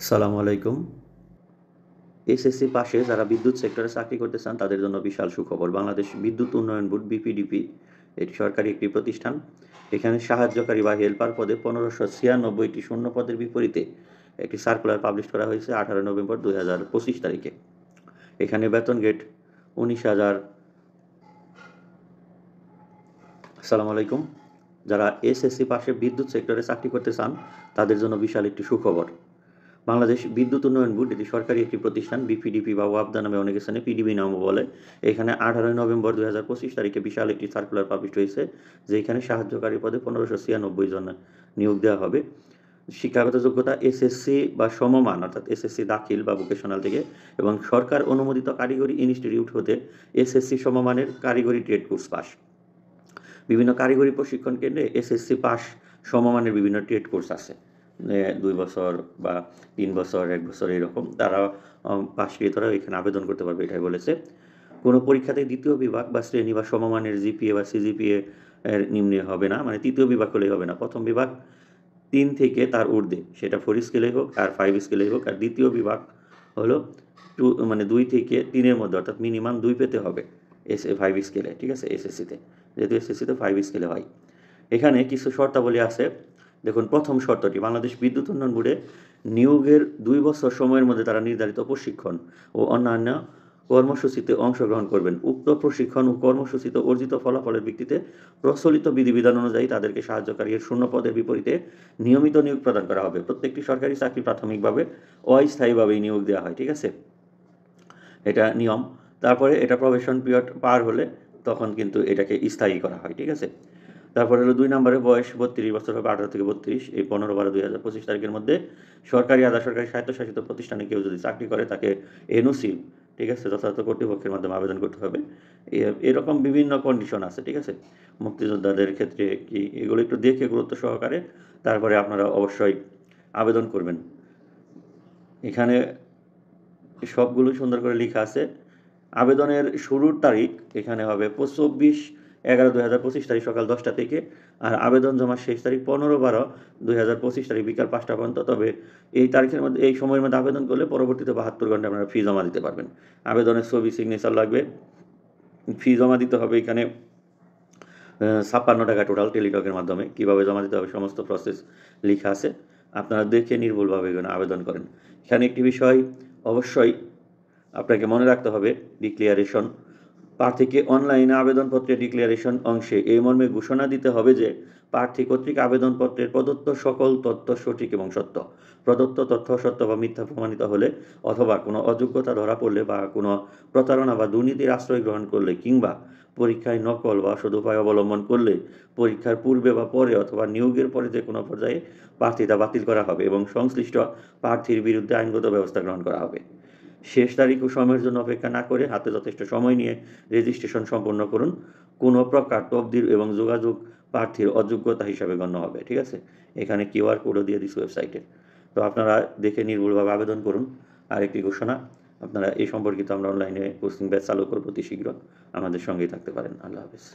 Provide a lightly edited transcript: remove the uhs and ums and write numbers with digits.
আসসালামু আলাইকুম। এসএসসি পাশে যারা বিদ্যুৎ সেক্টরে চাকরি করতে চান তাদের জন্য বিশাল সুখবর। বাংলাদেশ বিদ্যুৎ উন্নয়ন বোর্ড বিপিডিপি এটি সরকারি একটি প্রতিষ্ঠান। এখানে সাহায্যকারী বা হেল্পার পদে ১৫৯৬টি শূন্য পদের বিপরীতে একটি সার্কুলার পাবলিশ করা হয়েছে ১৮ নভেম্বর ২০২৫ তারিখে। এখানে বেতন গ্রেড ১৯,০০০। আসসালামু আলাইকুম। যারা এসএসসি পাশে বিদ্যুৎ সেক্টরে চাকরি করতে চান তাদের জন্য বিশাল একটি সুখবর। বাংলাদেশ বিদ্যুৎ উন্নয়ন বোর্ড এটি সরকারি একটি প্রতিষ্ঠান। বিপিডিপি বা ওয়াবদা নামে অনেক স্থানে পিডিবি নামও বলে। এখানে ১৮ নভেম্বর ২০২৫ তারিখে বিশাল একটি সার্কুলার পাবলিশ হয়েছে, যেখানে সাহায্যকারী পদে ১৫৯৬ জন নিয়োগ দেওয়া হবে। শিক্ষাগত যোগ্যতা এসএসসি বা সমমান, অর্থাৎ এসএসসি দাখিল বা ভোকেশনাল থেকে, এবং সরকার অনুমোদিত কারিগরি ইনস্টিটিউট হতে এসএসসি সমমানের কারিগরি ট্রেড কোর্স পাস। বিভিন্ন কারিগরি প্রশিক্ষণ কেন্দ্রে এসএসসি পাস সমমানের বিভিন্ন ট্রেড কোর্স আছে, ২ বছর বা ৩ বছর, ১ বছর এরকম। তারা পাশকৃতরা এখানে আবেদন করতে পারবে, এটাই বলেছে। কোনো পরীক্ষাতে দ্বিতীয় বিভাগ বা শ্রেণী বা সমমানের জিপিএ বা সিজিপিএ এর নিম্নে হবে না, মানে তৃতীয় বিভাগ হলেই হবে না। প্রথম বিভাগ ৩ থেকে তার ঊর্ধ্বে, সেটা 4 স্কেলেই হোক আর 5 স্কেলেই হোক। আর দ্বিতীয় বিভাগ হলো 2, মানে 2 থেকে 3 এর মধ্যে, অর্থাৎ মিনিমাম 2 পেতে হবে 5 স্কেলে, ঠিক আছে, এসএসসিতে। যেহেতু এসএসসিতে 5 স্কেলে হয়। এখানে কিছু শর্তাবলী আছে। দেখুন, প্রথম শর্তটি, বাংলাদেশ বিদ্যুৎ উন্নয়ন বোর্ডে নিয়োগের 2 বছর সময়ের মধ্যে তারা নির্ধারিত প্রশিক্ষণ ও অন্যান্য কর্মসূচিতে অংশগ্রহণ করবেন। উক্ত প্রশিক্ষণ ও কর্মসূচিতে অর্জিত ফলাফলের ভিত্তিতে প্রচলিত বিধিবিধান অনুযায়ী তাদেরকে সাহায্যকারীর শূন্য পদের বিপরীতে নিয়মিত নিয়োগ প্রদান করা হবে। প্রত্যেকটি সরকারি চাকরি প্রাথমিকভাবে অস্থায়ীভাবেই নিয়োগ দেওয়া হয়, ঠিক আছে, এটা নিয়ম। তারপরে এটা প্রবেশন পিরিয়ড পার হলে তখন কিন্তু এটাকে স্থায়ী করা হয়, ঠিক আছে। তারপরে হলো 2 নম্বরে বয়স 32 বছর হবে, 18 থেকে 32। এই 15/12/2025 তারিখের মধ্যে সরকারি, আধা সরকারি, স্বায়ত্তশাসিত প্রতিষ্ঠানে কেউ যদি চাকরি করে তাকে এনওসি, ঠিক আছে, যথাযথ কর্তৃপক্ষের মাধ্যমে আবেদন করতে হবে। এরকম বিভিন্ন কন্ডিশন আছে, ঠিক আছে। মুক্তিযোদ্ধাদের ক্ষেত্রে কি, এগুলো একটু দেখে গুরুত্ব সহকারে তারপরে আপনারা অবশ্যই আবেদন করবেন। এখানে সবগুলো সুন্দর করে লেখা আছে। আবেদনের শুরুর তারিখ এখানে হবে 24/11/2025 তারিখ সকাল 10টা থেকে, আর আবেদন জমার শেষ তারিখ 15/12/2025 তারিখ বিকাল 5টা পর্যন্ত। তবে এই তারিখের মধ্যে, এই সময়ের মধ্যে আবেদন করলে পরবর্তীতে 72 ঘন্টা আপনারা ফি জমা দিতে পারবেন। আবেদনের ছবি, সিগনেচার লাগবে। ফি জমা দিতে হবে এখানে 56 টাকা টোটাল, টেলিটকের মাধ্যমে। কীভাবে জমা দিতে হবে সমস্ত প্রসেস লেখা আছে, আপনারা দেখে নির্ভুলভাবে এখানে আবেদন করেন। এখানে একটি বিষয় অবশ্যই আপনাকে মনে রাখতে হবে, ডিক্লিয়ারেশন। প্রার্থীকে অনলাইনে আবেদনপত্রের ডিক্লিয়ারেশন অংশে এই মর্মে ঘোষণা দিতে হবে যে প্রার্থী কর্তৃক আবেদনপত্রের প্রদত্ত সকল তথ্য সঠিক এবং সত্য। প্রদত্ত তথ্য সত্য বা মিথ্যা প্রমাণিত হলে, অথবা কোনো অযোগ্যতা ধরা পড়লে, বা কোনো প্রতারণা বা দুর্নীতির আশ্রয় গ্রহণ করলে, কিংবা পরীক্ষায় নকল বা সদুপায় অবলম্বন করলে পরীক্ষার পূর্বে বা পরে, অথবা নিয়োগের পরে যে কোনো পর্যায়ে প্রার্থিতা বাতিল করা হবে এবং সংশ্লিষ্ট প্রার্থীর বিরুদ্ধে আইনগত ব্যবস্থা গ্রহণ করা হবে। শেষ তারিখ ও সময়ের জন্য অপেক্ষা না করে হাতে যথেষ্ট সময় নিয়ে রেজিস্ট্রেশন সম্পন্ন করুন। কোনো প্রকার তবদিল এবং যোগাযোগ প্রার্থীর অযোগ্যতা হিসাবে গণ্য হবে, ঠিক আছে। এখানে কিউআর কোডও দিয়ে দিচ্ছি ওয়েবসাইটে। তো আপনারা দেখে নির্ভুলভাবে আবেদন করুন। আরেকটি ঘোষণা, আপনারা এই সম্পর্কিত আমরা অনলাইনে কোচিং ব্যাচ চালু করব অতি শীঘ্র। আমাদের সঙ্গেই থাকতে পারেন। আল্লাহ হাফেজ।